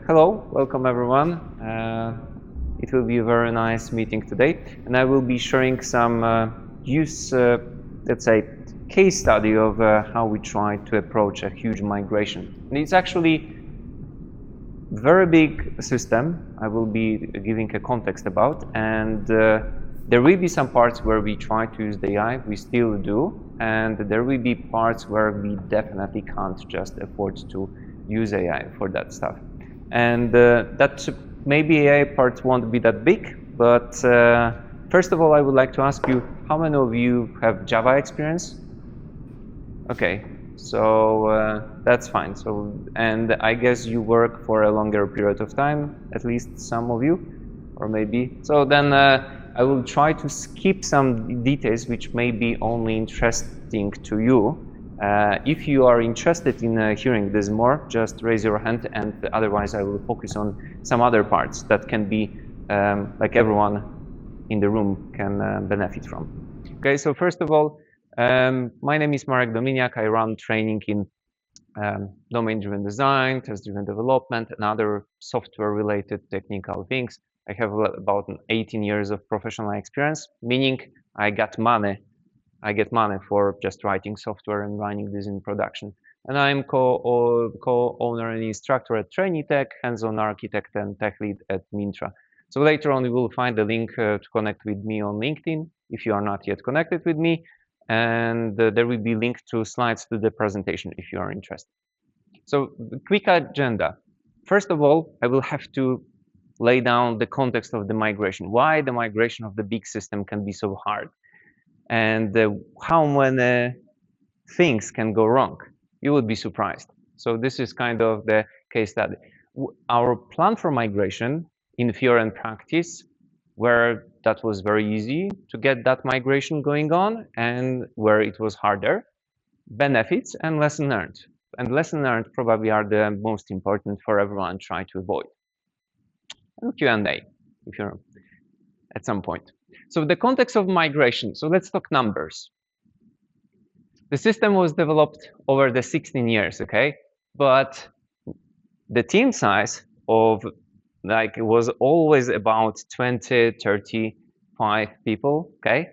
Hello, welcome everyone. It will be a very nice meeting today, and I will be sharing some let's say, case study of how we try to approach a huge migration. And it's actually a very big system I will be giving a context about, and there will be some parts where we try to use the AI, we still do, and there will be parts where we definitely can't just afford to use AI for that stuff. And that maybe AI part won't be that big, but first of all, I would like to ask you, how many of you have Java experience? Okay, so that's fine. So, and I guess you work for a longer period of time, at least some of you, or maybe. So then I will try to skip some details which may be only interesting to you. If you are interested in hearing this more, just raise your hand, and otherwise I will focus on some other parts that can be like everyone in the room can benefit from. Okay, so first of all, my name is Marek Dominiak. I run training in domain-driven design, test-driven development, and other software-related technical things. I have about 18 years of professional experience, meaning I get money for just writing software and running this in production. And I'm co-owner and instructor at TrainingTech, hands-on architect and tech lead at Mintra. So later on, you will find the link to connect with me on LinkedIn if you are not yet connected with me. And there will be link to slides to the presentation if you are interested. So the quick agenda. First of all, I will have to lay down the context of the migration, why the migration of the big system can be so hard, and how many things can go wrong. You would be surprised. So this is kind of the case study. Our plan for migration in theory and practice, where that was very easy to get that migration going on, and where it was harder, benefits and lesson learned. And lesson learned probably are the most important for everyone trying to avoid. And Q&A, if you're at some point. So the context of migration. So let's talk numbers. The system was developed over the 16 years, okay? But the team size of it was always about 20, 35 people, okay?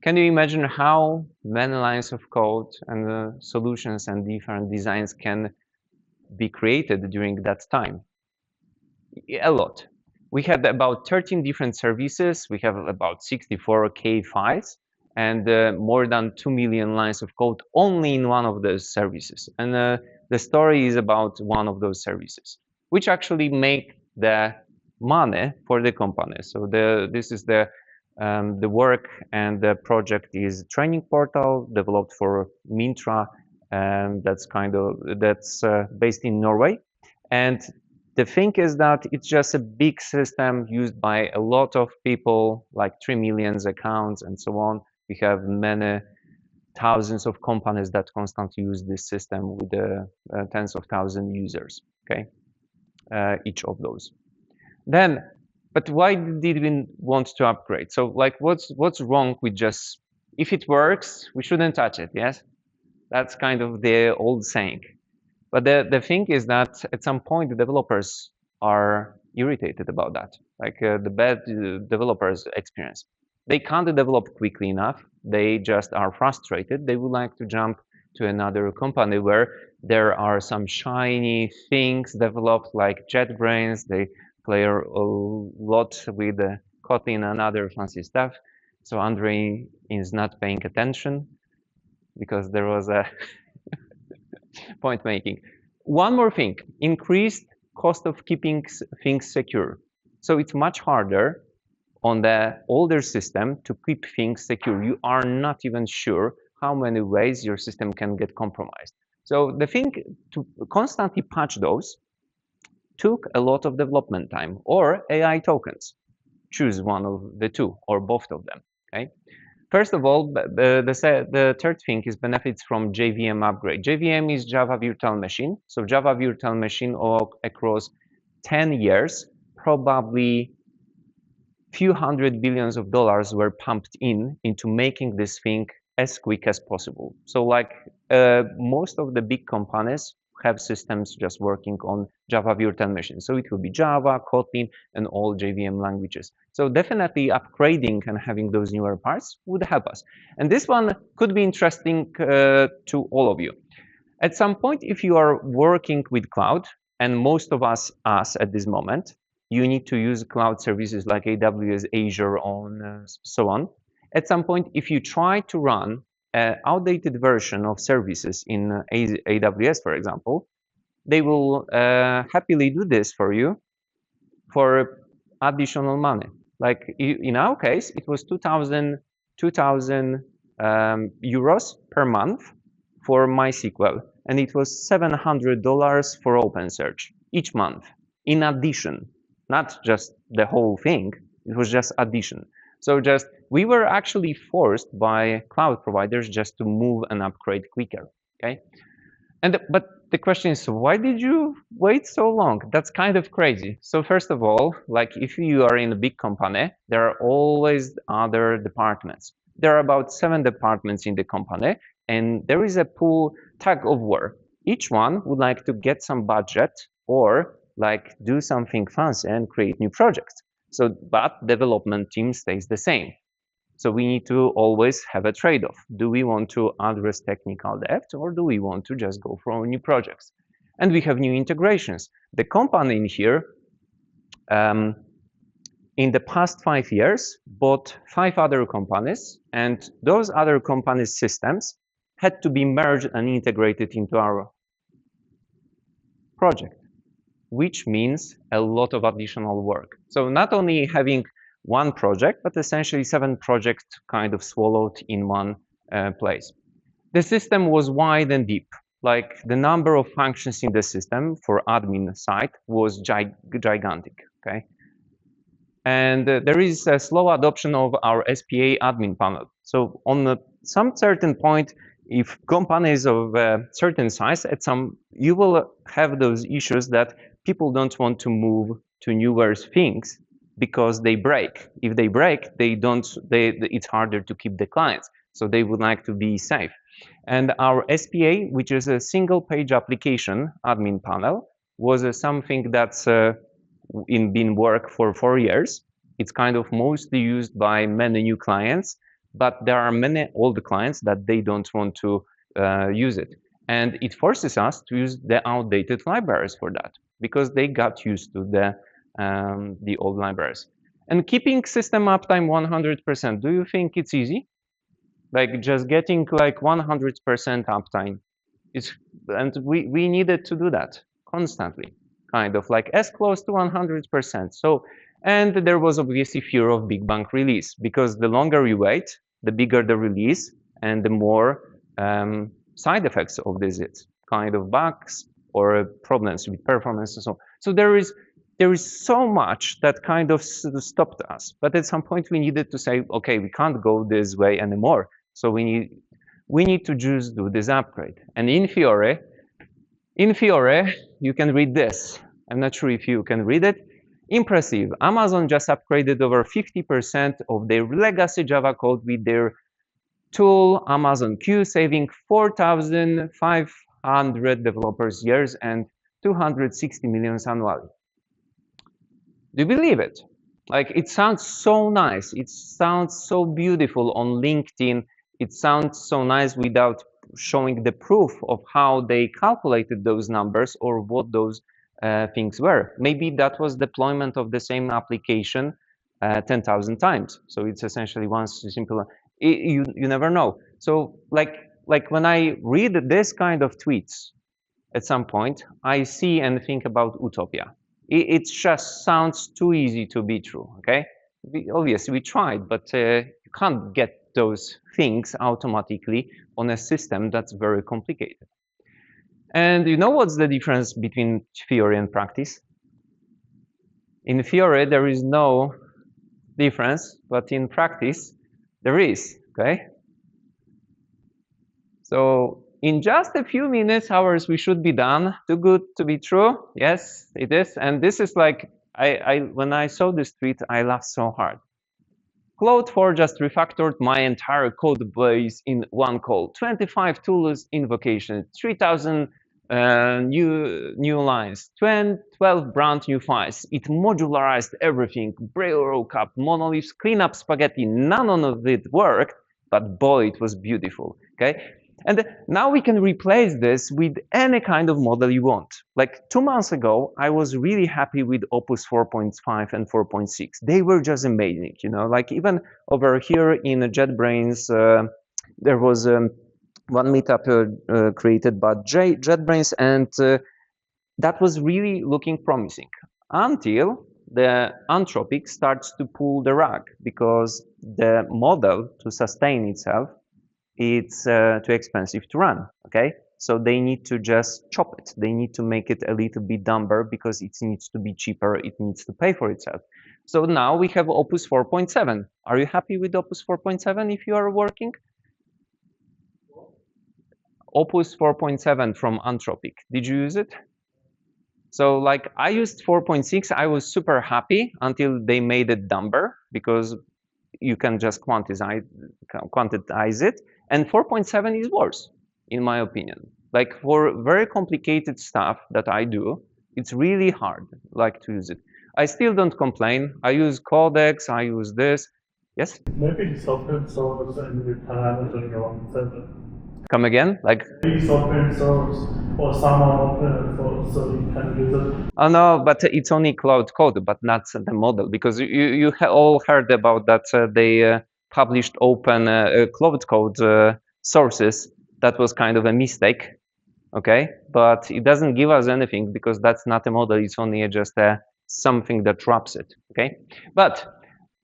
Can you imagine how many lines of code and solutions and different designs can be created during that time? A lot. We had about 13 different services. We have about 64K files and more than 2 million lines of code only in one of those services. And the story is about one of those services, which actually make the money for the company. So this is the work, and the project is training portal developed for Mintra, and that's based in Norway. And the thing is that it's just a big system used by a lot of people, like 3 million accounts and so on. We have many thousands of companies that constantly use this system with tens of thousands users, okay? Each of those. Then, but why did we want to upgrade? So like, what's wrong with just, if it works, we shouldn't touch it, yes? That's kind of the old saying. But the thing is that at some point, the developers are irritated about that, like the bad developers experience. They can't develop quickly enough. They just are frustrated. They would like to jump to another company where there are some shiny things developed like JetBrains. They play a lot with Kotlin and other fancy stuff. So Andre is not paying attention because there was a point making. One more thing, increased cost of keeping things secure. So it's much harder on the older system to keep things secure. You are not even sure how many ways your system can get compromised. So the thing to constantly patch those took a lot of development time, or AI tokens. Choose one of the two or both of them, okay? First of all, the third thing is benefits from JVM upgrade. JVM is Java Virtual Machine. So Java Virtual Machine across 10 years, probably few hundred billions of dollars were pumped into making this thing as quick as possible. So like most of the big companies have systems just working on Java virtual machines. So it will be Java, Kotlin, and all JVM languages. So definitely upgrading and having those newer parts would help us. And this one could be interesting to all of you. At some point, if you are working with cloud, and most of us at this moment, you need to use cloud services like AWS, Azure, so on. At some point, if you try to run an outdated version of services in AWS, for example, they will happily do this for you for additional money. Like in our case, it was 2,000 euros per month for MySQL, and it was $700 for OpenSearch each month. In addition, not just the whole thing, it was just addition. So just we were actually forced by cloud providers just to move and upgrade quicker. Okay, but the question is, why did you wait so long? That's kind of crazy. So first of all, like if you are in a big company, there are always other departments. There are about 7 departments in the company, and there is a tug of war. Each one would like to get some budget or like do something fancy and create new projects. So, but development team stays the same. So we need to always have a trade-off. Do we want to address technical debt, or do we want to just go for new projects? And we have new integrations. The company in here, in the past 5 years, bought 5 other companies, and those other companies' systems had to be merged and integrated into our project, which means a lot of additional work. So not only having one project, but essentially 7 projects kind of swallowed in one place. The system was wide and deep. Like the number of functions in the system for admin side was gigantic, okay? And there is a slow adoption of our SPA admin panel. So on some certain point, if companies of a certain size, you will have those issues that people don't want to move to newer things because they break. If they break, it's harder to keep the clients. So they would like to be safe. And our SPA, which is a single page application admin panel, was something that's been work for 4 years. It's kind of mostly used by many new clients, but there are many old clients that they don't want to use it. And it forces us to use the outdated libraries for that, because they got used to the old libraries. And keeping system uptime 100%, do you think it's easy? Like just getting like 100% uptime. And we needed to do that constantly, kind of like as close to 100%. So, and there was obviously fear of big bang release, because the longer you wait, the bigger the release and the more side effects of this kind of bugs or problems with performance and so on. So there is so much that kind of stopped us. But at some point we needed to say, okay, we can't go this way anymore. So we need to just do this upgrade. And in Fiore, you can read this. I'm not sure if you can read it. Impressive. Amazon just upgraded over 50% of their legacy Java code with their tool Amazon Q, saving 4,500 developers years and 260 million annually. Do you believe it? Like, it sounds so nice. It sounds so beautiful on LinkedIn. It sounds so nice without showing the proof of how they calculated those numbers or what those things were. Maybe that was deployment of the same application 10,000 times. So it's essentially one simple. You never know. So like when I read this kind of tweets, at some point I see and think about utopia. It just sounds too easy to be true. Okay, obviously we tried, but you can't get those things automatically on a system that's very complicated. And you know what's the difference between theory and practice? In theory, there is no difference, but in practice, there is, okay? So in just a few minutes, hours, we should be done. Too good to be true. Yes, it is. And this is like, when I saw this tweet, I laughed so hard. Claude 4 just refactored my entire code base in one call. 25 tools invocation, 3,000 new lines, 12 brand new files. It modularized everything, broke up monoliths, clean up spaghetti. None of it worked, but boy, it was beautiful. Okay, and now we can replace this with any kind of model you want. Like 2 months ago, I was really happy with Opus 4.5 and 4.6. They were just amazing, you know. Like even over here in JetBrains, there was one meetup created by JetBrains, and that was really looking promising until the Anthropic starts to pull the rug, because the model to sustain itself, it's too expensive to run. Okay, so they need to just chop it. They need to make it a little bit dumber because it needs to be cheaper. It needs to pay for itself. So now we have Opus 4.7. Are you happy with Opus 4.7 if you are working? Opus 4.7 from Anthropic. Did you use it? So like I used 4.6, I was super happy until they made it dumber, because you can just quantize it. And 4.7 is worse, in my opinion. Like for very complicated stuff that I do, it's really hard like to use it. I still don't complain. I use Codex, I use this. Yes? Maybe software servers and the parameter wrong server. Come again? Like Maybe software servers or someone so you can use it. Oh no, but it's only cloud code, but not the model, because you all heard about that they published open cloud code sources. That was kind of a mistake, okay? But it doesn't give us anything, because that's not a model. It's only just something that wraps it, okay? But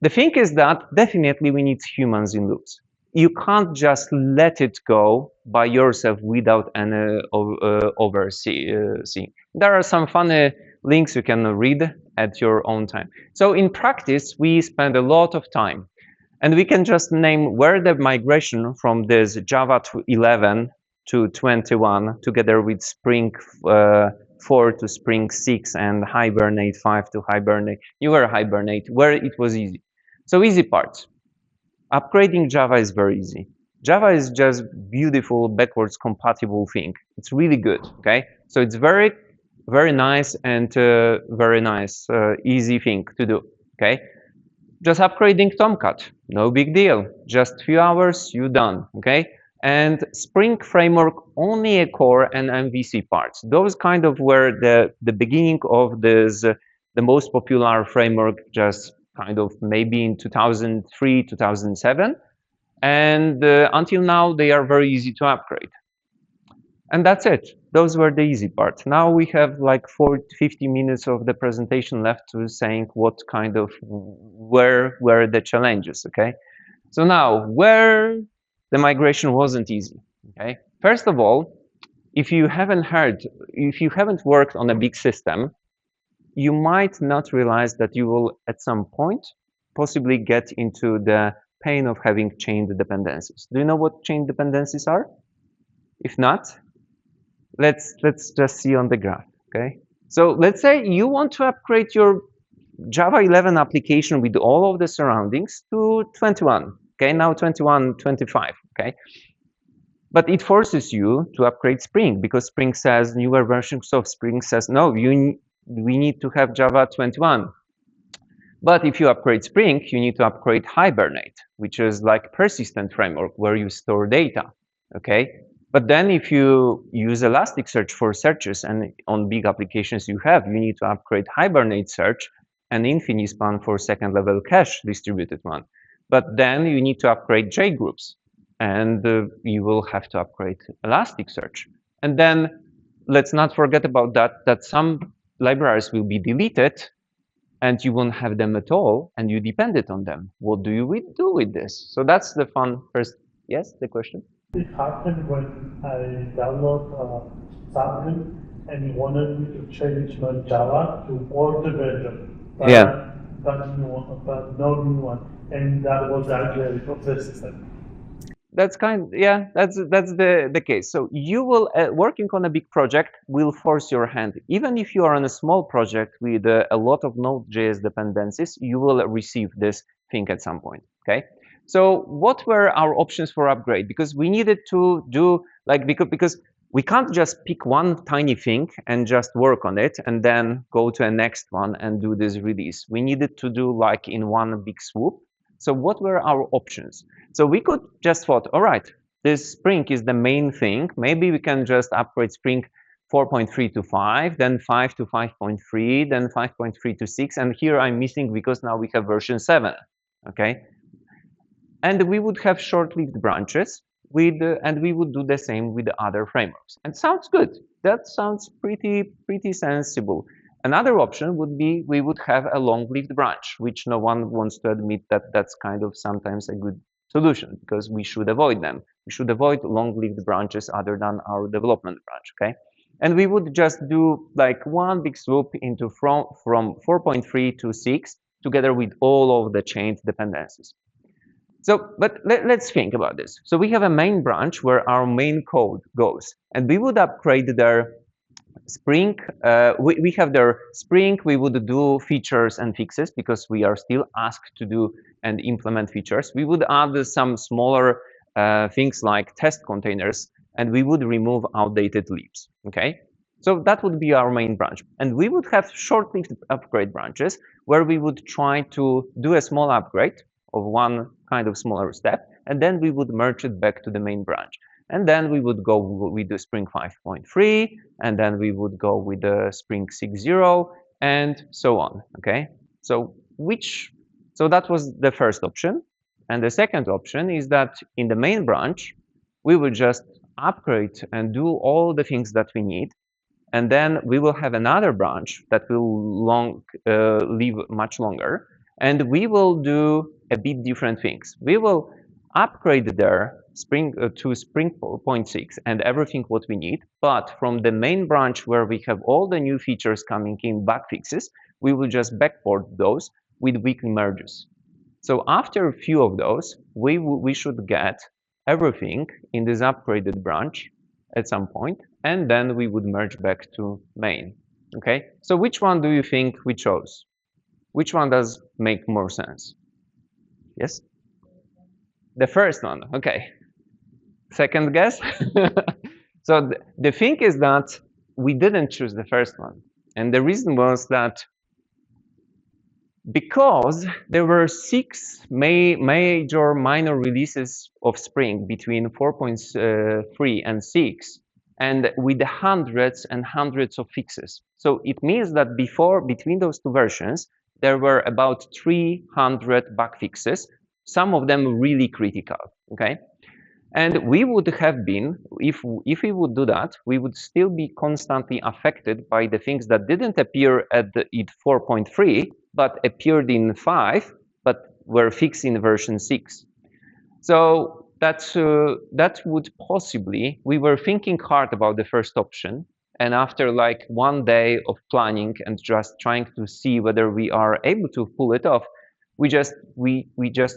the thing is that definitely we need humans in loops. You can't just let it go by yourself without any overseeing. There are some funny links you can read at your own time. So in practice, we spend a lot of time, and we can just name where the migration from this Java 11 to 21, together with Spring 4 to Spring 6 and Hibernate 5 to Hibernate, newer Hibernate, where it was easy. So easy parts. Upgrading Java is very easy. Java is just beautiful, backwards compatible thing. It's really good, okay? So it's very, very nice and very nice, easy thing to do, okay? Just upgrading Tomcat, no big deal. Just few hours, you're done, okay? And Spring Framework, only a core and MVC parts. Those kind of were the beginning of this, the most popular framework, just kind of maybe in 2003, 2007. And until now, they are very easy to upgrade. And that's it. Those were the easy parts. Now we have like 50 minutes of the presentation left to saying what kind of, where were the challenges, okay? So now, where the migration wasn't easy, okay? First of all, if you haven't worked on a big system, you might not realize that you will, at some point, possibly get into the pain of having chain dependencies. Do you know what chain dependencies are? If not, let's just see on the graph, okay? So let's say you want to upgrade your Java 11 application with all of the surroundings to 21, okay? Now 21, 25, okay? But it forces you to upgrade Spring, because Spring says, newer versions of Spring says, no, we need to have Java 21. But if you upgrade Spring, you need to upgrade Hibernate, which is like persistent framework where you store data, okay? But then if you use Elasticsearch for searches, and on big applications you need to upgrade Hibernate search and Infinispan for second level cache distributed one. But then you need to upgrade JGroups, and you will have to upgrade Elasticsearch. And then let's not forget about that some libraries will be deleted and you won't have them at all, and you depended on them. What do you do with this? So that's the fun first. Yes, the question? It happened when I downloaded something and wanted me to change my Java to old version. But Yeah. But no new one. And that was actually persistent. That's the case. So you will working on a big project will force your hand. Even if you are on a small project with a lot of Node.js dependencies, you will receive this thing at some point. Okay. So what were our options for upgrade? Because we needed to do like because we can't just pick one tiny thing and just work on it and then go to a next one and do this release. We needed to do like in one big swoop. So what were our options? So we could just thought, all right, this Spring is the main thing. Maybe we can just upgrade Spring 4.3 to 5, then 5 to 5.3, then 5.3 to 6. And here I'm missing because now we have version 7, okay? And we would have short-lived branches and we would do the same with the other frameworks. And sounds good. That sounds pretty sensible. Another option would be we would have a long-lived branch, which no one wants to admit that that's kind of sometimes a good solution because we should avoid them. We should avoid long-lived branches other than our development branch, okay? And we would just do like one big swoop into from 4.3 to 6 together with all of the chained dependencies. So, but let's think about this. So we have a main branch where our main code goes, and we would upgrade their Spring. We have their Spring. We would do features and fixes because we are still asked to do and implement features. We would add some smaller things like test containers, and we would remove outdated libs. Okay, so that would be our main branch, and we would have short-lived upgrade branches where we would try to do a small upgrade of one kind of smaller step, and then we would merge it back to the main branch. And then we would go with the Spring 5.3, and then we would go with the Spring 6.0, and so on, okay? So that was the first option. And the second option is that in the main branch, we will just upgrade and do all the things that we need. And then we will have another branch that will live much longer. And we will do a bit different things. We will upgrade their Spring to Spring 4.6 and everything what we need, but from the main branch where we have all the new features coming in bug fixes, we will just backport those with weekly merges. So after a few of those, we should get everything in this upgraded branch at some point, and then we would merge back to main. Okay, so which one do you think we chose? Which one does make more sense? Yes? The first one, okay. Second guess? So the thing is that we didn't choose the first one. And the reason was that because there were 6 major minor releases of Spring between 4.3 and 6, and with hundreds and hundreds of fixes. So it means that between those two versions, there were about 300 bug fixes, some of them really critical, okay? And we would have been, if we would do that, we would still be constantly affected by the things that didn't appear at 4.3, but appeared in 5, but were fixed in version 6. So that would possibly, we were thinking hard about the first option, and after like one day of planning and just trying to see whether we are able to pull it off, we just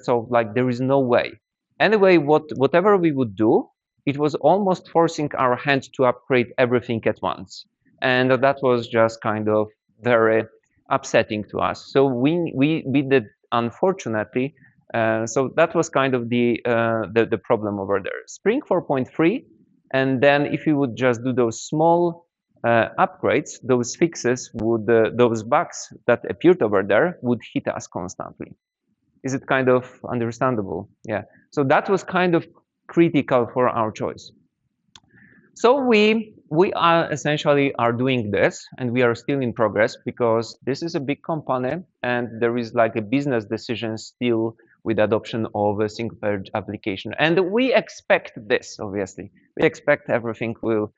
thought like there is no way. Anyway, whatever we would do, it was almost forcing our hand to upgrade everything at once, and that was just kind of very upsetting to us. So we did, unfortunately. So that was kind of the problem over there. Spring 4.3, and then if you would just do those small upgrades, those fixes would, those bugs that appeared over there would hit us constantly. Is it kind of understandable? Yeah. So that was kind of critical for our choice. So we are essentially doing this, and we are still in progress because this is a big company, and there is like a business decision still with adoption of a single page application. And we expect this, obviously. We expect everything will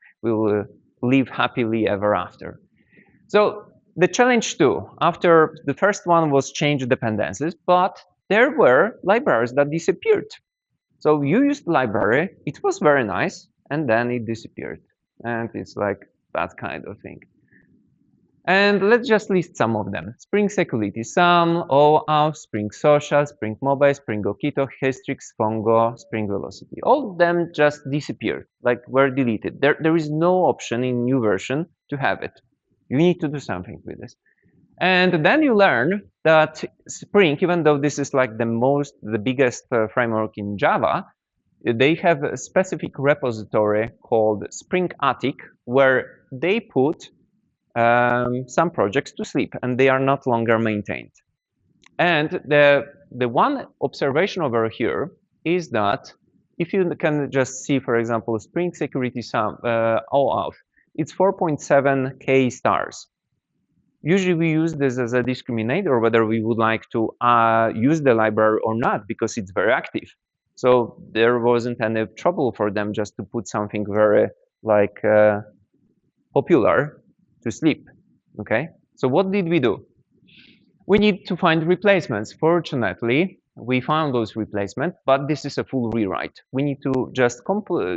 live happily ever after. So the challenge 2, after the first one was change dependencies, but there were libraries that disappeared. So you used the library, it was very nice, and then it disappeared. And it's like that kind of thing. And let's just list some of them. Spring Security, Sun, OAuth, Spring Social, Spring Mobile, Spring Okito, Hystrix, Fongo, Spring Velocity. All of them just disappeared, like were deleted. There is no option in new version to have it. You need to do something with this. And then you learn that Spring, even though this is like the biggest framework in Java, they have a specific repository called Spring Attic, where they put some projects to sleep, and they are not longer maintained. And the one observation over here is that if you can just see, for example, Spring Security Sum OAuth, it's 4.7K stars. Usually we use this as a discriminator whether we would like to use the library or not, because it's very active. So there wasn't any trouble for them just to put something very like popular to sleep. Okay, so what did we do? We need to find replacements. Fortunately, we found those replacements, but this is a full rewrite. We need to just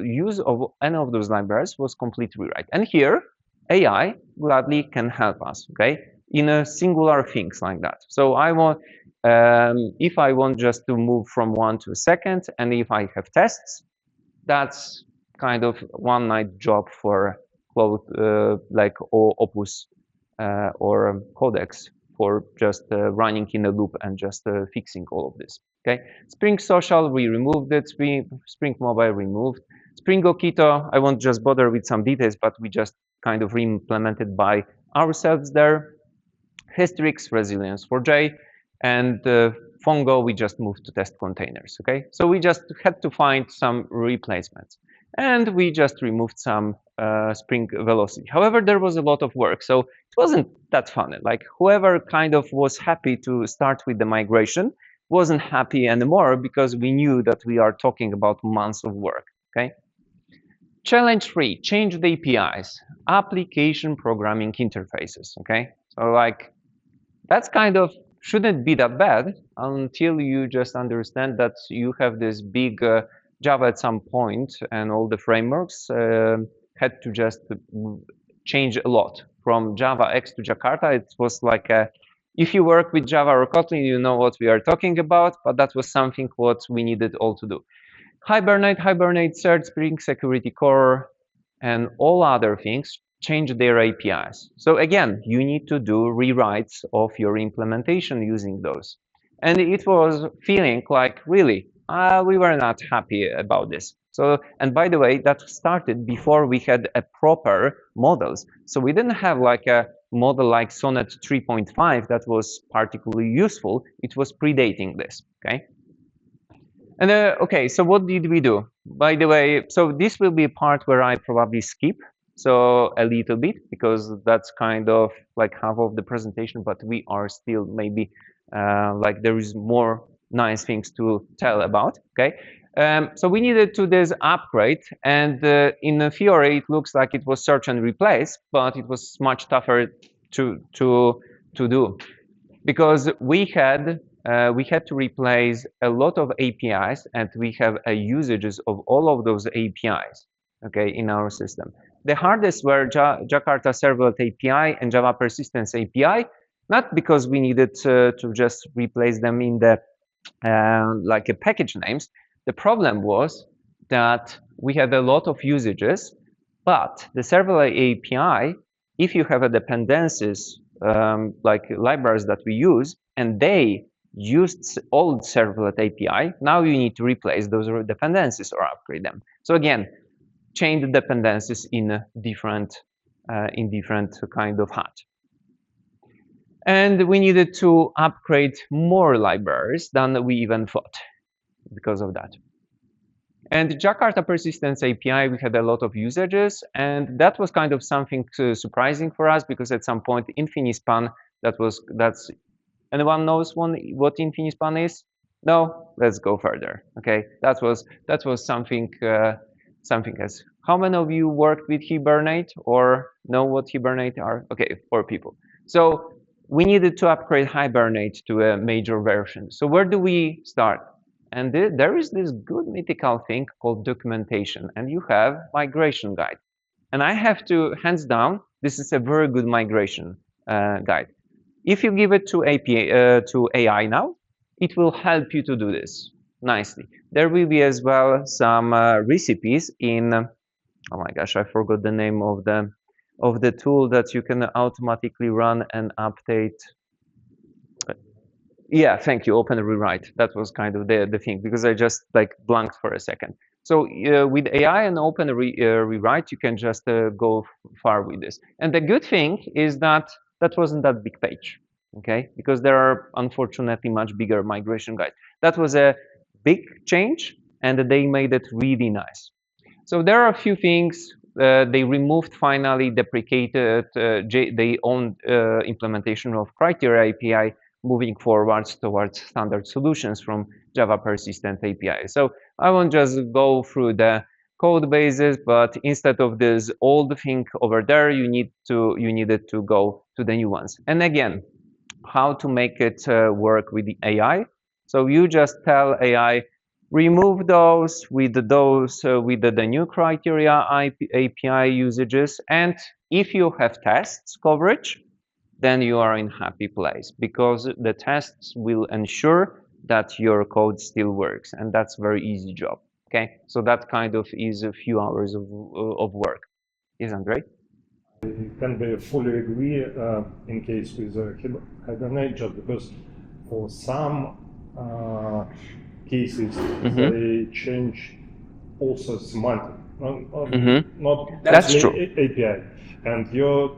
use of any of those libraries was complete rewrite. And here, AI gladly can help us, okay, in a singular things like that. So I want, if I want just to move from one to a second, and if I have tests, that's kind of one night job for like Opus or Codex for just running in a loop and just fixing all of this. Okay, Spring Social, we removed it. Spring Mobile removed. Spring Okito, I won't just bother with some details, but we just kind of re-implemented by ourselves there. Hystrix, Resilience 4J, and Fongo, we just moved to test containers. Okay, so we just had to find some replacements, and we just removed some Spring Velocity. However, there was a lot of work, so it wasn't that fun. Like whoever kind of was happy to start with the migration wasn't happy anymore, because we knew that we are talking about months of work. Okay. Challenge 3, change the APIs, application programming interfaces. Okay, so like that's kind of shouldn't be that bad until you just understand that you have this big Java at some point, and all the frameworks had to just change a lot from Java X to Jakarta. It was like if you work with Java or Kotlin, you know what we are talking about, but that was something what we needed all to do. Hibernate, Hibernate-Search, Spring Security Core, and all other things change their APIs. So again, you need to do rewrites of your implementation using those. And it was feeling like, really, we were not happy about this. So, and by the way, that started before we had a proper models. So we didn't have like a model like Sonnet 3.5 that was particularly useful. It was predating this, okay? And okay, so what did we do? By the way, so this will be a part where I probably skip so a little bit, because that's kind of like half of the presentation, but we are still maybe like there is more nice things to tell about, okay? So we needed to this upgrade, and in theory, it looks like it was search and replace, but it was much tougher to do, because we had to replace a lot of APIs, and we have usages of all of those APIs, okay, in our system. The hardest were Jakarta Servlet API and Java Persistence API, not because we needed to just replace them in the like a package names. The problem was that we had a lot of usages, but the Servlet API, if you have a dependencies like libraries that we use, and they used old Servlet API, now you need to replace those dependencies or upgrade them. So again, change the dependencies in different kind of hat. And we needed to upgrade more libraries than we even thought because of that. And Jakarta Persistence API, we had a lot of usages, and that was kind of something surprising for us, because at some point Infinispan, that's anyone knows what Infinispan is? No, let's go further. Okay, that was something else. How many of you worked with Hibernate or know what Hibernate are? Okay, 4 people. So we needed to upgrade Hibernate to a major version. So where do we start? And there is this good mythical thing called documentation, and you have migration guide. And I have to, hands down, this is a very good migration guide. If you give it to AI now, it will help you to do this nicely. There will be as well some recipes in, oh my gosh, I forgot the name of the tool that you can automatically run and update. Yeah, thank you, OpenRewrite. That was kind of the thing, because I just like blanked for a second. So with AI and OpenRewrite, you can just go far with this. And the good thing is that that wasn't that big page, okay? Because there are unfortunately much bigger migration guides. That was a big change, and they made it really nice. So there are a few things. They removed, finally deprecated their own implementation of criteria API, moving forwards towards standard solutions from Java persistent API. So I won't just go through the code bases, but instead of this old thing over there, you needed to go to the new ones. And again, how to make it work with the AI. So you just tell AI, remove those with the new criteria API usages, and if you have tests coverage, then you are in happy place, because the tests will ensure that your code still works, and that's very easy job. Okay, so that kind of is a few hours of work. Yes, Andrei? I can be fully agree in case with Hibernate, just because for some cases they change also semantic, not That's true. API, and your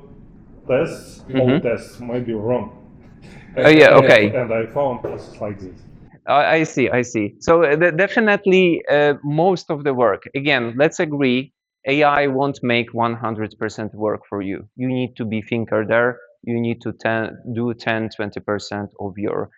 tests, all tests might be wrong. Yeah, okay. And I found cases like this. I see. So definitely most of the work, again, let's agree, AI won't make 100% work for you. You need to be thinker there. You need to do 10, 20% of your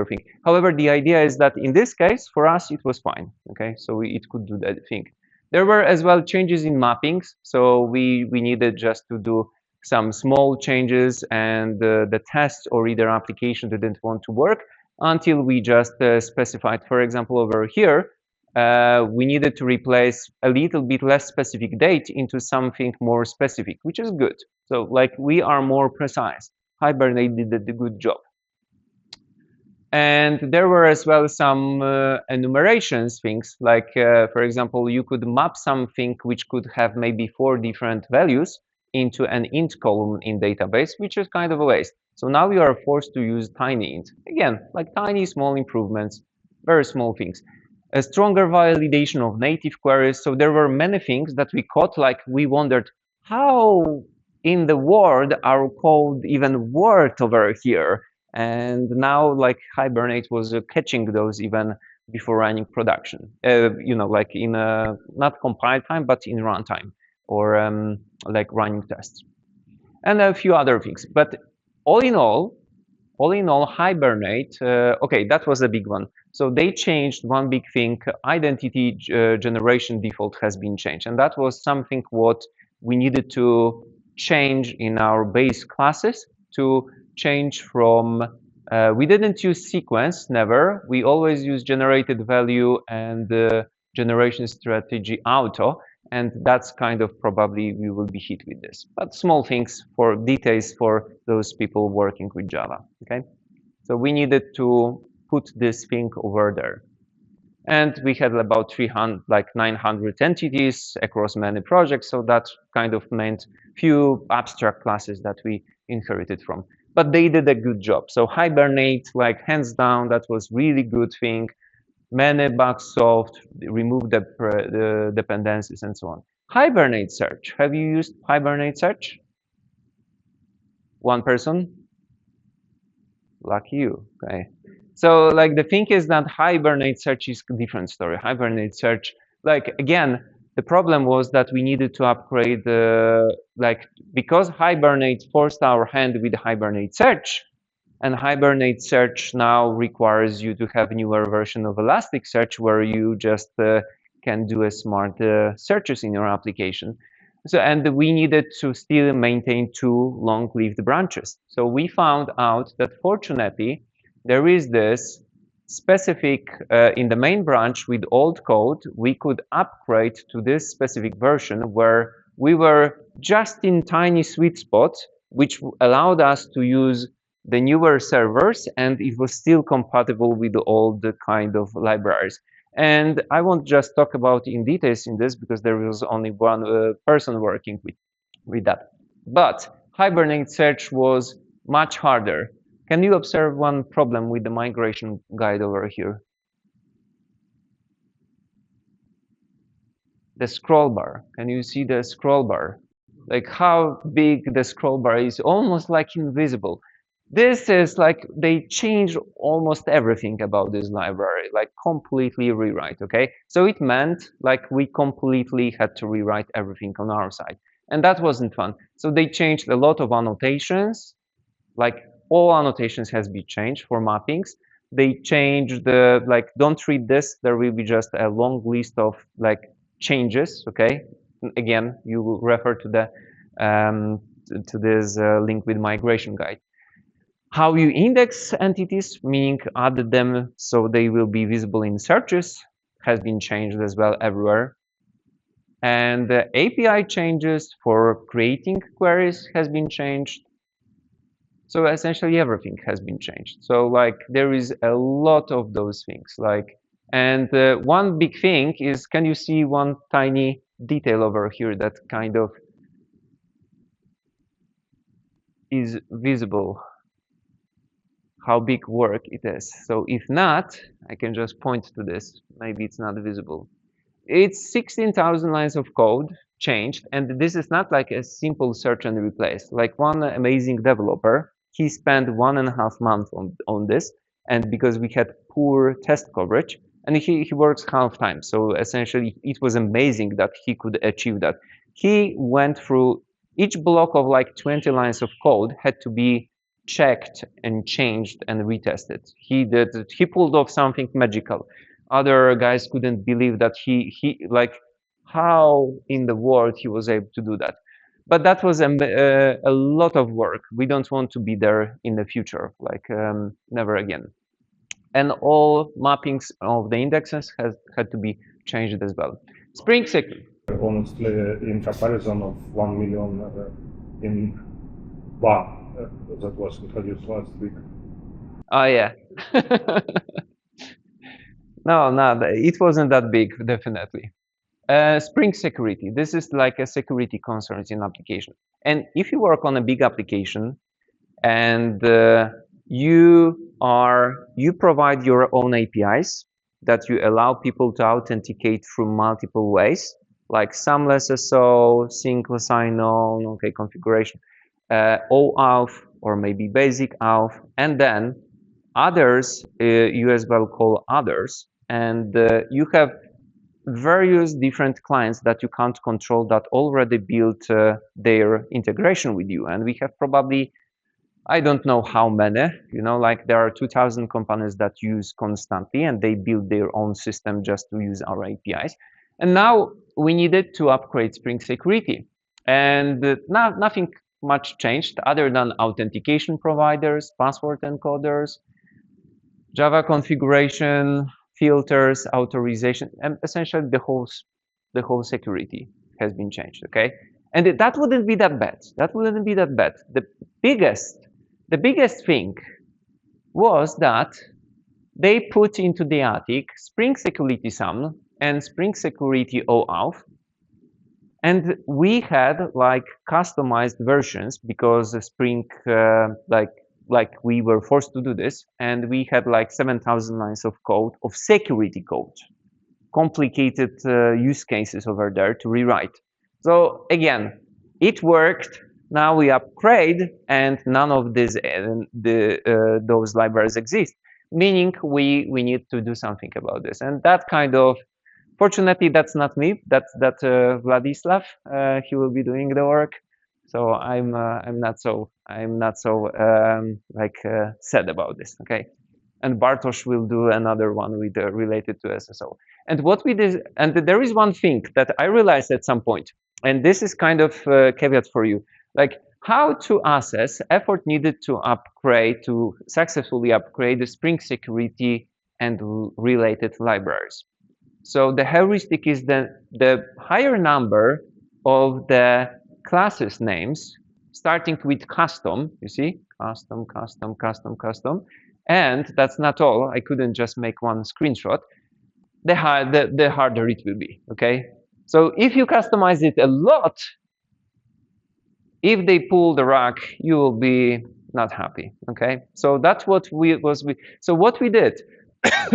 thing. However, the idea is that in this case, for us, it was fine. Okay, so it could do that thing. There were as well changes in mappings. So we needed just to do some small changes, and the tests or either application didn't want to work until we just specified, for example, over here, we needed to replace a little bit less specific date into something more specific, which is good. So like we are more precise. Hibernate did a good job. And there were as well some enumerations things, like, for example, you could map something which could have maybe 4 different values into an int column in database, which is kind of a waste. So now you are forced to use tiny int. Again, like tiny small improvements, very small things. A stronger validation of native queries. So there were many things that we caught, like we wondered, how in the world our code even worked over here? And now, like Hibernate was catching those even before running production. Like in not compile time, but in runtime, or like running tests, and a few other things. But all in all, Hibernate. Okay, that was a big one. So they changed one big thing. Identity generation default has been changed, and that was something what we needed to change in our base classes to change from, we didn't use sequence, never. We always use generated value and generation strategy auto, and that's kind of probably we will be hit with this. But small things for details for those people working with Java, okay? So we needed to put this thing over there. And we had about 900 entities across many projects, so that kind of meant few abstract classes that we inherited from. But they did a good job. So Hibernate, like hands down, that was really good thing. Many bugs solved, removed the dependencies and so on. Hibernate search. Have you used Hibernate search? One person? Lucky you. Okay. So like the thing is that Hibernate search is a different story. Hibernate search, like again, the problem was that we needed to upgrade because Hibernate forced our hand with Hibernate search, and Hibernate search now requires you to have a newer version of Elasticsearch where you just can do a smart searches in your application. So, and we needed to still maintain 2 long-lived branches. So we found out that fortunately, there is this specific, in the main branch with old code, we could upgrade to this specific version where we were just in tiny sweet spot, which allowed us to use the newer servers, and it was still compatible with the old kind of libraries. And I won't just talk about in details in this because there was only one person working with that. But Hibernate search was much harder. Can you observe one problem with the migration guide over here? the scroll bar. Can you see the scroll bar? Like how big the scroll bar is, almost like invisible. This is like they changed almost everything about this library, like completely rewrite, okay? So it meant like we completely had to rewrite everything on our side. And that wasn't fun. So they changed a lot of annotations, like all annotations has been changed for mappings. They changed the, like, don't read this, there will be just a long list of like changes, okay? Again, you will refer to the to this link with migration guide. How you index entities, meaning add them so they will be visible in searches, has been changed as well everywhere. And the API changes for creating queries has been changed. So essentially everything has been changed. So like there is a lot of those things. Like, and one big thing is, can you see one tiny detail over here that kind of is visible? How big work it is. So if not, I can just point to this. Maybe it's not visible. It's 16,000 lines of code changed, and this is not like a simple search and replace. Like one amazing developer, he spent 1.5 months on this, and because we had poor test coverage, and he works half time. So essentially, it was amazing that he could achieve that. He went through each block of like 20 lines of code had to be checked and changed and retested. He pulled off something magical. Other guys couldn't believe that he like how in the world he was able to do that. But that was a lot of work. We don't want to be there in the future, like never again. And all mappings of the indexes had to be changed as well. Spring security. Honestly, in comparison of 1 million in bar that was introduced last week. Oh yeah. No, it wasn't that big, definitely. Spring security. This is like a security concerns in application. And if you work on a big application and you provide your own APIs that you allow people to authenticate through multiple ways, like SAML SSO, single sign-on, okay, configuration, OAuth, or maybe basic auth, and then others, you as well call others, and you have various different clients that you can't control that already built their integration with you. And we have probably, I don't know how many, you know, like there are 2,000 companies that use constantly and they build their own system just to use our APIs. And now we needed to upgrade Spring Security. And nothing much changed other than authentication providers, password encoders, Java configuration, filters, authorization, and essentially the whole security has been changed, okay? And that wouldn't be that bad. That wouldn't be that bad. The biggest thing was that they put into the attic Spring Security SAML and Spring Security OAuth, and we had like customized versions because Spring like we were forced to do this, and we had like 7,000 lines of code, of security code, complicated use cases over there to rewrite. So again, it worked. Now we upgrade, and none of these those libraries exist, meaning we need to do something about this. And that kind of, fortunately, that's not me. That's Vladislav. He will be doing the work. So I'm not so sad about this. Okay, and Bartosz will do another one with related to SSO. And what we did, and there is one thing that I realized at some point, and this is kind of a caveat for you, like how to assess effort needed to successfully upgrade the Spring Security and related libraries. So the heuristic is the higher number of the classes names, starting with custom, you see, custom, and that's not all. I couldn't just make one screenshot. The harder it will be, okay? So if you customize it a lot, if they pull the rug, you will be not happy, okay? So that's what so what we did,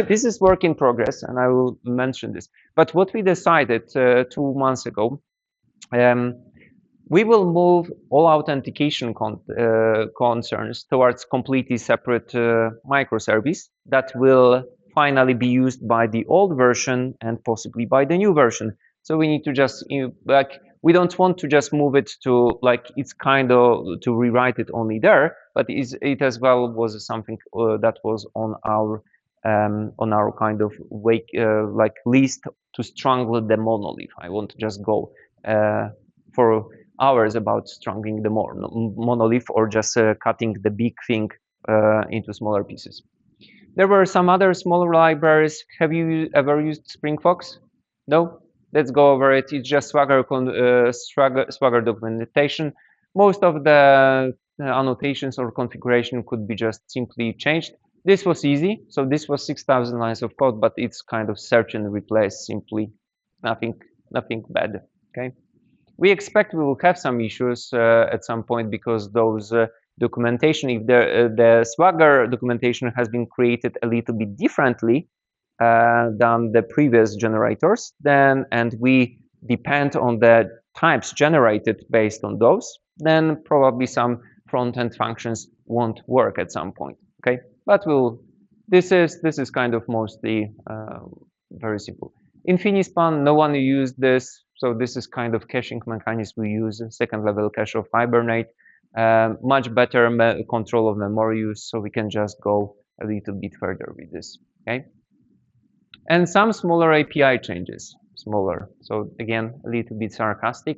this is work in progress, and I will mention this. But what we decided 2 months ago, we will move all authentication concerns towards completely separate microservice that will finally be used by the old version and possibly by the new version. So we need to just we don't want to just move it to it's kind of to rewrite it only there, but it as well was something that was on our kind of list to strangle the monolith. I won't just go for hours about strangling the monolith or just cutting the big thing into smaller pieces. There were some other smaller libraries. Have you ever used Spring Fox? No? Let's go over it. It's just Swagger documentation. Most of the annotations or configuration could be just simply changed. This was easy. So this was 6,000 lines of code, but it's kind of search and replace simply. Nothing bad. Okay. We expect we will have some issues at some point because those documentation, if the Swagger documentation has been created a little bit differently than the previous generators, and we depend on the types generated based on those, then probably some front-end functions won't work at some point. Okay, but this is kind of mostly very simple. In Finispan, no one used this. So this is kind of caching mechanism we use, second level cache of Hibernate, much better control of memory use, so we can just go a little bit further with this, okay? And some smaller API changes, smaller. So again, a little bit sarcastic.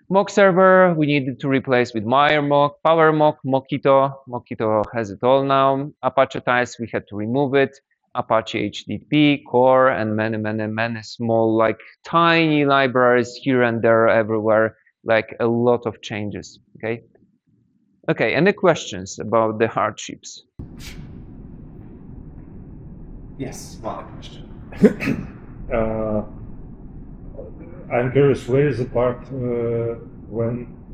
Mock server, we needed to replace with MyRMock, PowerMock, Mockito. Mockito has it all now. Apache Tiles, we had to remove it. Apache HTTP, Core, and many small, tiny libraries here and there, everywhere, a lot of changes. Okay. Okay. Any questions about the hardships? Yes, one question. I'm curious, where is the part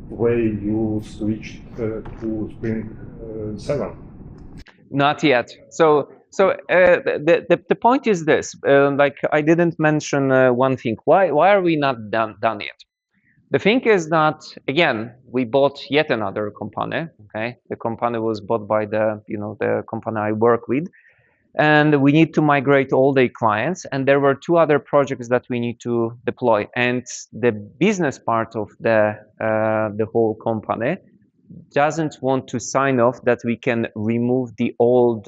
where you switched to Spring 7? Not yet. So the point is this: I didn't mention one thing. Why are we not done yet? The thing is that again we bought yet another company. Okay, the company was bought by the company I work with, and we need to migrate all the clients. And there were 2 other projects that we need to deploy. And the business part of the whole company doesn't want to sign off that we can remove the old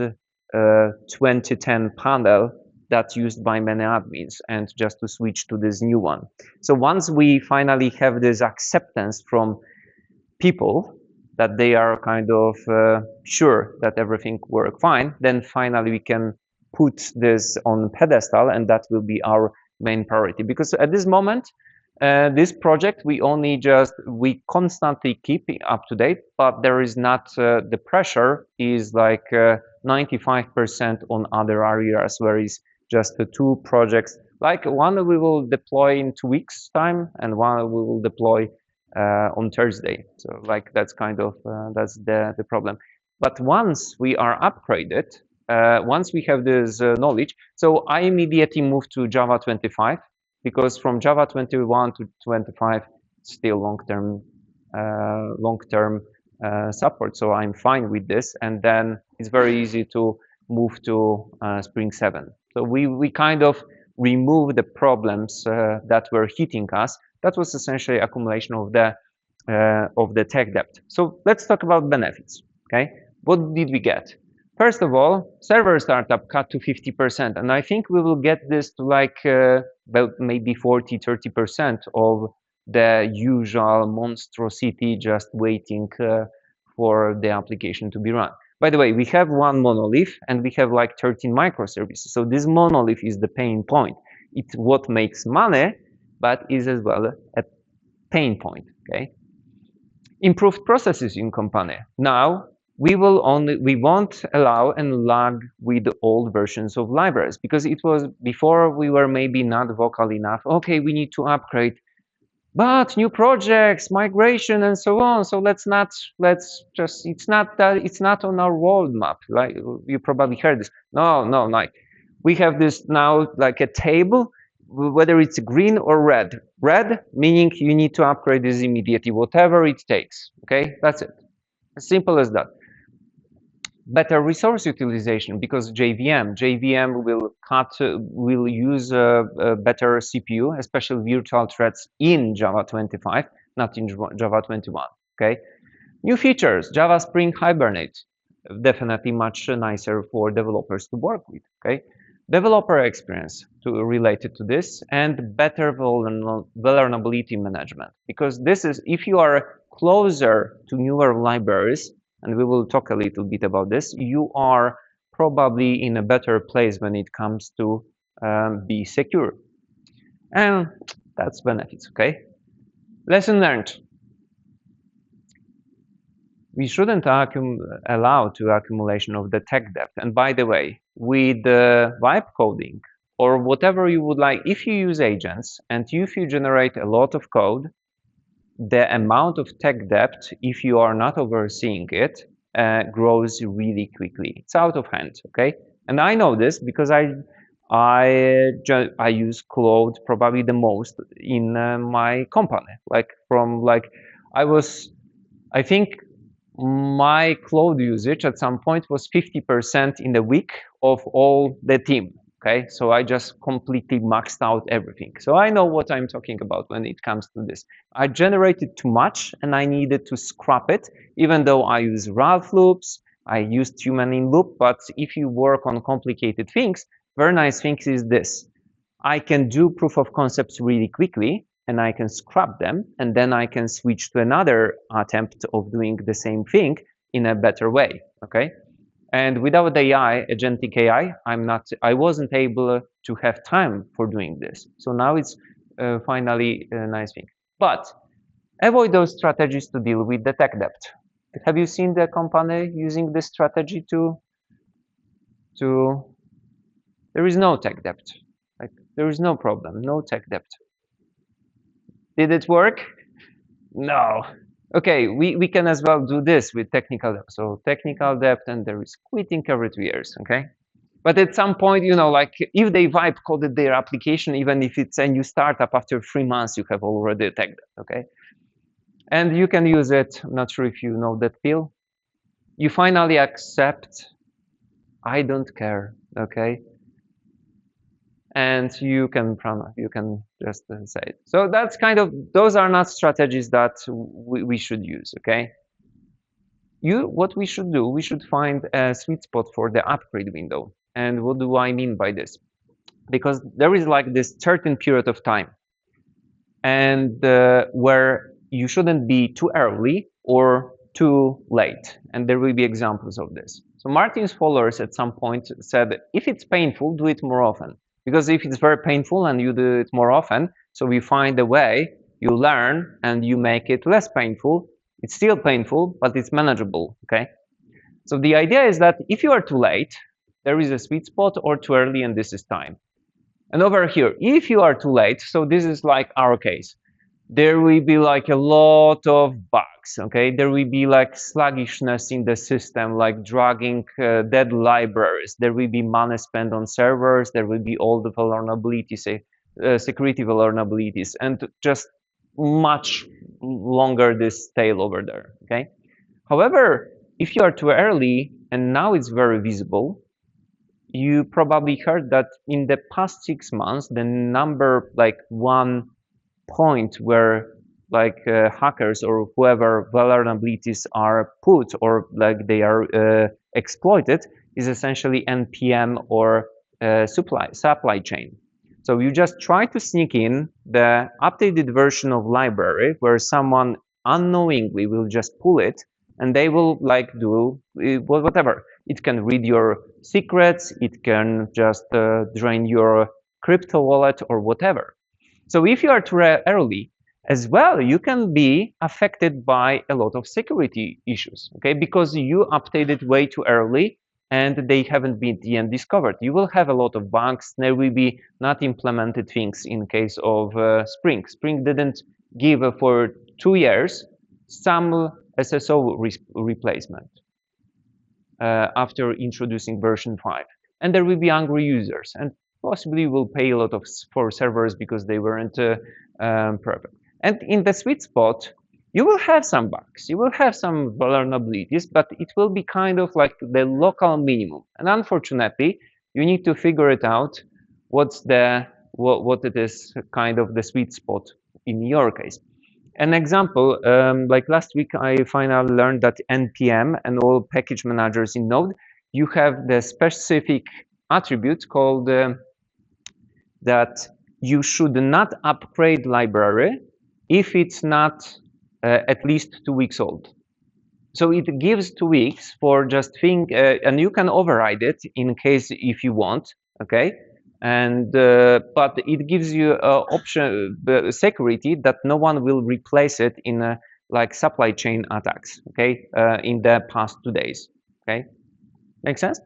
2010 panel that's used by many admins and just to switch to this new one. So once we finally have this acceptance from people that they are kind of sure that everything works fine, then finally we can put this on pedestal, and that will be our main priority. Because at this moment, this project we constantly keep up to date, but there is not the pressure is 95% on other areas, where it's just the 2 projects. One we will deploy in 2 weeks time, and one we will deploy on Thursday. So that's kind of that's the problem. But once we are upgraded, once we have this knowledge, so I immediately moved to Java 25, because from Java 21 to 25 still long-term support. So I'm fine with this, and then it's very easy to move to Spring 7. So we kind of remove the problems that were hitting us. That was essentially accumulation of the tech debt. So let's talk about benefits. Okay, what did we get? First of all, server startup cut to 50%, and I think we will get this to about maybe 40–30% of the usual monstrosity just waiting for the application to be run. By the way, we have one monolith and we have 13 microservices. So this monolith is the pain point. It's what makes money, but is as well a pain point. Okay. Improved processes in company. Now we won't allow and lag with the old versions of libraries, because it was before we were maybe not vocal enough. Okay, we need to upgrade, but new projects, migration, and so on. So it's not on our roadmap. You probably heard this. No, we have this now like a table, whether it's green or red. Red meaning you need to upgrade this immediately, whatever it takes. Okay, that's it. As simple as that. Better resource utilization, because JVM will use a better CPU, especially virtual threads in Java 25, not in Java 21. Okay. New features, Java Spring Hibernate, definitely much nicer for developers to work with. Okay. Developer experience related to this, and better vulnerability management, because this is, if you are closer to newer libraries, and we will talk a little bit about this, you are probably in a better place when it comes to be secure. And that's benefits, okay? Lesson learned. We shouldn't allow to accumulation of the tech debt. And by the way, with the vibe coding or whatever you would like, if you use agents and if you generate a lot of code, the amount of tech debt, if you are not overseeing it, grows really quickly. It's out of hand, okay? And I know this because I use Claude probably the most in my company. I think my Claude usage at some point was 50% in a week of all the team. Okay, so I just completely maxed out everything. So I know what I'm talking about when it comes to this. I generated too much and I needed to scrap it, even though I use Ralph loops, I used human in loop, but if you work on complicated things, very nice thing is this. I can do proof of concepts really quickly and I can scrap them, and then I can switch to another attempt of doing the same thing in a better way, okay? And without AI, agentic AI, I wasn't able to have time for doing this. So now it's finally a nice thing. But avoid those strategies to deal with the tech debt. Have you seen the company using this strategy to there is no tech debt. Like, there is no problem, no tech debt. Did it work? No. Okay, we can as well do this with technical debt. So technical debt, and there is quitting every 2 years, okay? But at some point, you know, like if they vibe coded their application, even if it's a new startup, after 3 months, you have already tech debt, okay? And you can use it. I'm not sure if you know that pill. You finally accept, I don't care, okay? And you can just say it. So that's kind of, those are not strategies that we should use, okay? What we should do, we should find a sweet spot for the upgrade window. And what do I mean by this? Because there is like this certain period of time, and where you shouldn't be too early or too late. And there will be examples of this. So Martin's followers at some point said, if it's painful, do it more often. Because if it's very painful and you do it more often, so we find a way, you learn and you make it less painful. It's still painful, but it's manageable, okay? So the idea is that if you are too late, there is a sweet spot, or too early, and this is time. And over here, if you are too late, so this is like our case, there will be like a lot of bugs, okay? There will be like sluggishness in the system, like dragging dead libraries. There will be money spent on servers. There will be all the vulnerabilities, security vulnerabilities, and just much longer this tail over there, okay? However, if you are too early and now it's very visible, you probably heard that in the past 6 months, the number, like one point where like hackers or whoever vulnerabilities are put or like they are exploited, is essentially NPM or supply chain. So you just try to sneak in the updated version of library where someone unknowingly will just pull it, and they will like do whatever. It can read your secrets, it can just drain your crypto wallet or whatever. So if you are too early as well, you can be affected by a lot of security issues, okay? Because you updated way too early and they haven't been yet discovered. You will have a lot of bugs. There will be not implemented things in case of Spring. Spring didn't give for 2 years some SSO replacement after introducing version 5. and there will be angry users, and possibly you will pay a lot for servers because they weren't perfect. And in the sweet spot, you will have some bugs, you will have some vulnerabilities, but it will be kind of like the local minimum. And unfortunately, you need to figure it out what it is kind of the sweet spot in your case. An example, like last week, I finally learned that NPM and all package managers in Node, you have the specific attribute called that you should not upgrade library if it's not at least 2 weeks old. So it gives 2 weeks for just think, and you can override it in case if you want, okay? And but it gives you option security that no one will replace it in like supply chain attacks, okay? In the past 2 days, okay? Make sense?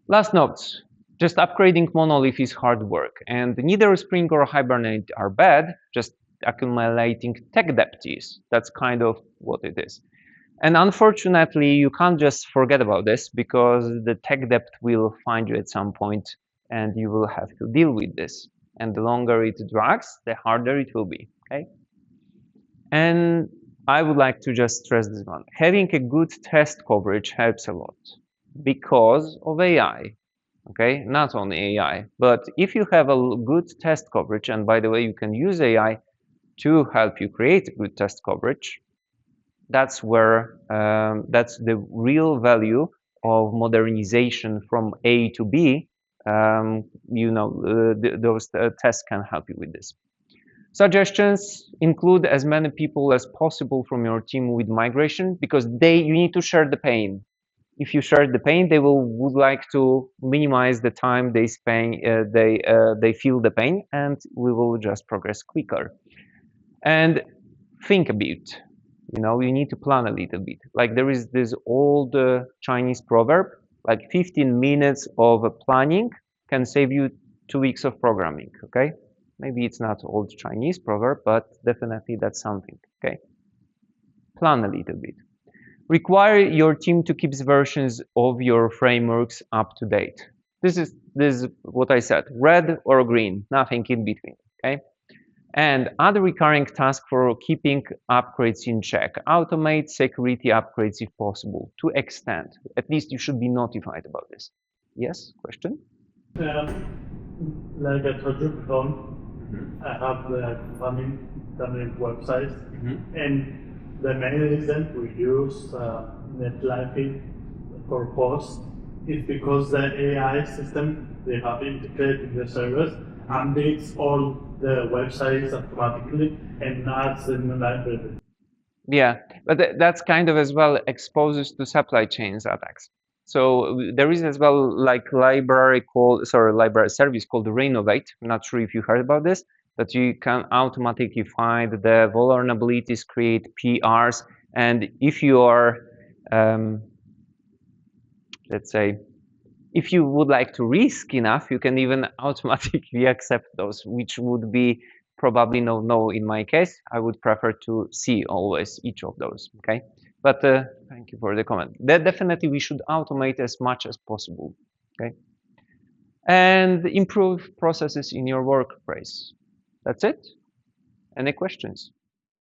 Last notes. Just upgrading monolith is hard work, and neither Spring or Hibernate are bad. Just accumulating tech debt is. That's kind of what it is. And unfortunately, you can't just forget about this because the tech debt will find you at some point, and you will have to deal with this. And the longer it drags, the harder it will be, okay? And I would like to just stress this one. Having a good test coverage helps a lot because of AI, okay? Not only AI, but if you have a good test coverage, and by the way, you can use AI to help you create good test coverage, that's where, that's the real value of modernization from A to B. You know, those tests can help you with this. Suggestions: include as many people as possible from your team with migration, because you need to share the pain. If you share the pain, they would like to minimize the time they spend, they feel the pain, and we will just progress quicker. And think a bit. You know, you need to plan a little bit. Like there is this old Chinese proverb, like 15 minutes of planning can save you 2 weeks of programming, okay? Maybe it's not old Chinese proverb, but definitely that's something, okay? Plan a little bit. Require your team to keep versions of your frameworks up to date. This is what I said, red or green, nothing in between, okay? And other recurring task for keeping upgrades in check. Automate security upgrades if possible, to extend. At least you should be notified about this. Yes, question? Like I told you before, I have the funding websites, and the main reason we use NetLifing for posts is because the AI system they have integrated in the servers updates all the websites automatically and adds in the library. Yeah, but that's kind of as well exposes to supply chains attacks. So there is as well like library service called Renovate. I'm not sure if you heard about this, that you can automatically find the vulnerabilities, create PRs, and if you are, let's say, if you would like to risk enough, you can even automatically accept those, which would be probably no in my case. I would prefer to see always each of those, okay? But thank you for the comment. That definitely we should automate as much as possible, okay? And improve processes in your workplace. That's it. Any questions?